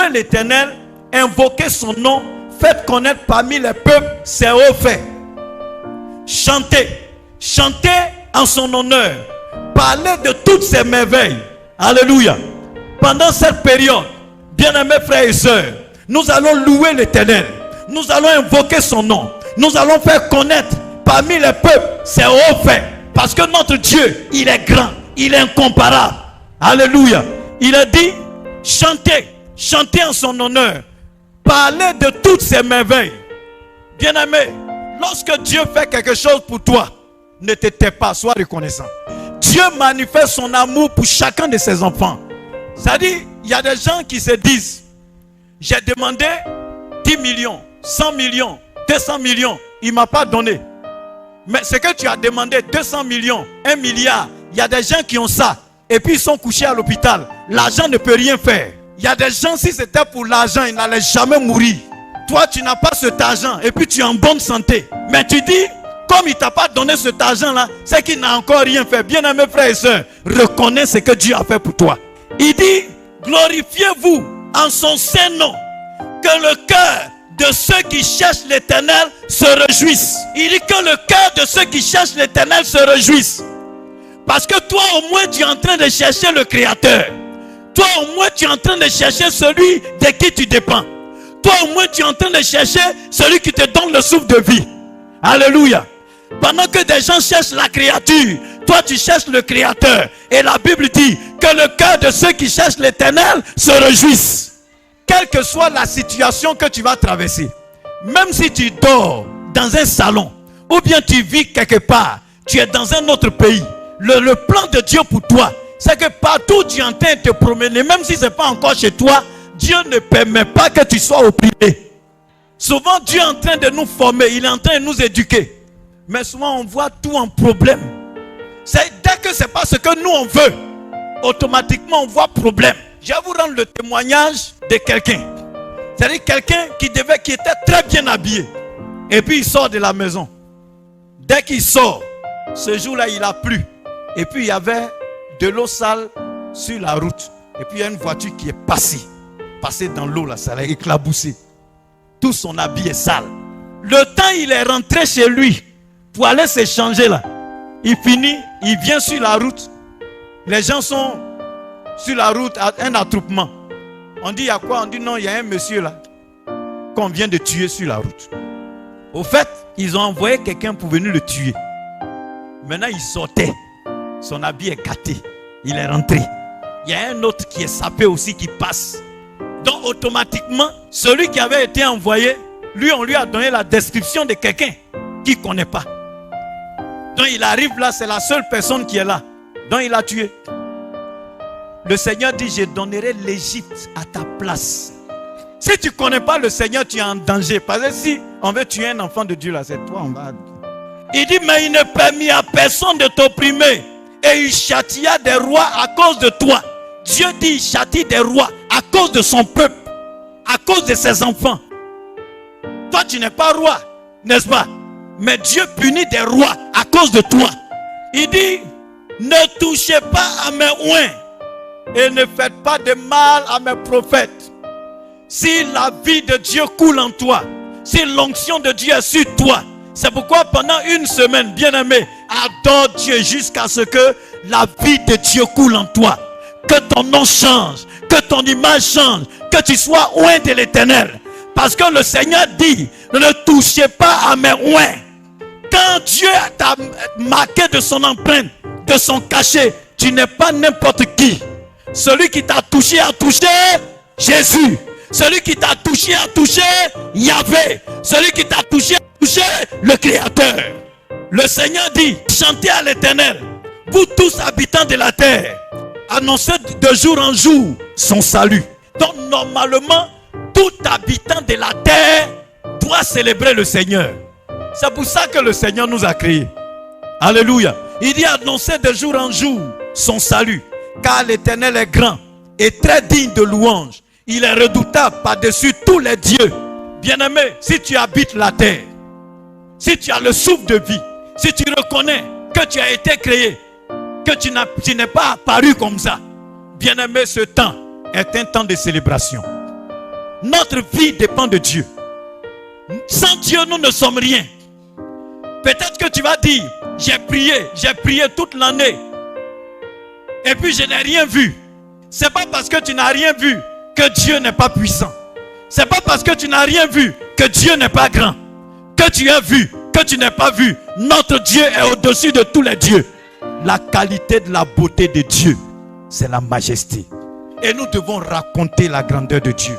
louez l'Éternel, invoquez son nom, faites connaître parmi les peuples ses hauts faits. Chantez, chantez en son honneur, parlez de toutes ses merveilles. Alléluia. Pendant cette période, bien-aimés frères et sœurs, nous allons louer l'Éternel. Nous allons invoquer son nom. Nous allons faire connaître parmi les peuples ses hauts faits. Parce que notre Dieu, il est grand, il est incomparable. Alléluia. Il a dit, chantez, chantez en son honneur. Parlez de toutes ses merveilles. Bien-aimé, lorsque Dieu fait quelque chose pour toi, ne te tais pas, sois reconnaissant. Dieu manifeste son amour pour chacun de ses enfants. C'est-à-dire, il y a des gens qui se disent, j'ai demandé 10 millions, 100 millions, 200 millions, il ne m'a pas donné. Mais ce que tu as demandé, 200 millions, 1 milliard, il y a des gens qui ont ça. Et puis ils sont couchés à l'hôpital. L'argent ne peut rien faire. Il y a des gens, si c'était pour l'argent, ils n'allaient jamais mourir. Toi, tu n'as pas cet argent et puis tu es en bonne santé. Mais tu dis, comme il ne t'a pas donné cet argent-là, c'est qu'il n'a encore rien fait. Bien-aimés frères et sœurs, reconnais ce que Dieu a fait pour toi. Il dit, glorifiez-vous en son saint nom, que le cœur de ceux qui cherchent l'Éternel se réjouisse. Il dit que le cœur de ceux qui cherchent l'Éternel se réjouisse. Parce que toi au moins tu es en train de chercher le Créateur. Toi au moins tu es en train de chercher celui de qui tu dépends. Toi au moins tu es en train de chercher celui qui te donne le souffle de vie. Alléluia. Pendant que des gens cherchent la créature, toi tu cherches le Créateur. Et la Bible dit que le cœur de ceux qui cherchent l'Éternel se réjouisse. Quelle que soit la situation que tu vas traverser, même si tu dors dans un salon, ou bien tu vis quelque part, tu es dans un autre pays, le plan de Dieu pour toi, c'est que partout où tu es en train de te promener, même si ce n'est pas encore chez toi, Dieu ne permet pas que tu sois opprimé. Souvent Dieu est en train de nous former, il est en train de nous éduquer. Mais souvent on voit tout en problème. C'est dès que ce n'est pas ce que nous on veut, automatiquement on voit problème. Je vais vous rendre le témoignage de quelqu'un. C'est-à-dire quelqu'un qui était très bien habillé. Et puis il sort de la maison. Dès qu'il sort, ce jour-là il a plu. Et puis il y avait de l'eau sale sur la route. Et puis il y a une voiture qui est passée dans l'eau là, ça l'a éclaboussé. Tout son habit est sale. Le temps il est rentré chez lui pour aller se changer là. Il finit, il vient sur la route. Les gens sont sur la route à un attroupement. On dit il y a quoi? On dit non, il y a un monsieur là qu'on vient de tuer sur la route. Au fait, ils ont envoyé quelqu'un pour venir le tuer. Maintenant il sortait. Son habit est gâté. Il est rentré. Il y a un autre qui est sapé aussi qui passe. Donc automatiquement, celui qui avait été envoyé, lui on lui a donné la description de quelqu'un qu'il ne connaît pas. Donc il arrive là, c'est la seule personne qui est là. Donc il a tué. Le Seigneur dit, je donnerai l'Égypte à ta place. Si tu ne connais pas le Seigneur, tu es en danger. Parce que si on veut tuer un enfant de Dieu là, c'est toi, on va... Il dit, mais il ne permit à personne de t'opprimer. Et il châtia des rois à cause de toi. Dieu dit, il châtie des rois à cause de son peuple. À cause de ses enfants. Toi, tu n'es pas roi, n'est-ce pas? Mais Dieu punit des rois à cause de toi. Il dit, ne touchez pas à mes oins. Et ne faites pas de mal à mes prophètes. Si la vie de Dieu coule en toi, si l'onction de Dieu est sur toi, c'est pourquoi pendant une semaine, bien-aimé, adore Dieu jusqu'à ce que la vie de Dieu coule en toi. Que ton nom change, que ton image change, que tu sois oint de l'Éternel. Parce que le Seigneur dit, ne touchez pas à mes oints. Quand Dieu t'a marqué de son empreinte, de son cachet, tu n'es pas n'importe qui. Celui qui t'a touché a touché Jésus. Celui qui t'a touché a touché Yahvé. Celui qui t'a touché a touché le Créateur. Le Seigneur dit, chantez à l'Éternel, vous tous habitants de la terre, annoncez de jour en jour son salut. Donc normalement, tout habitant de la terre doit célébrer le Seigneur. C'est pour ça que le Seigneur nous a créés. Alléluia. Il dit annoncer de jour en jour son salut. Car l'Éternel est grand et très digne de louange. Il est redoutable par-dessus tous les dieux. Bien-aimé, si tu habites la terre, si tu as le souffle de vie, si tu reconnais que tu as été créé, que tu n'es pas apparu comme ça, bien-aimé, ce temps est un temps de célébration. Notre vie dépend de Dieu. Sans Dieu, nous ne sommes rien. Peut-être que tu vas dire, j'ai prié toute l'année. Et puis je n'ai rien vu. C'est pas parce que tu n'as rien vu que Dieu n'est pas puissant. C'est pas parce que tu n'as rien vu que Dieu n'est pas grand. Que tu as vu, que tu n'as pas vu. Notre Dieu est au-dessus de tous les dieux. La qualité de la beauté de Dieu, c'est la majesté. Et nous devons raconter la grandeur de Dieu.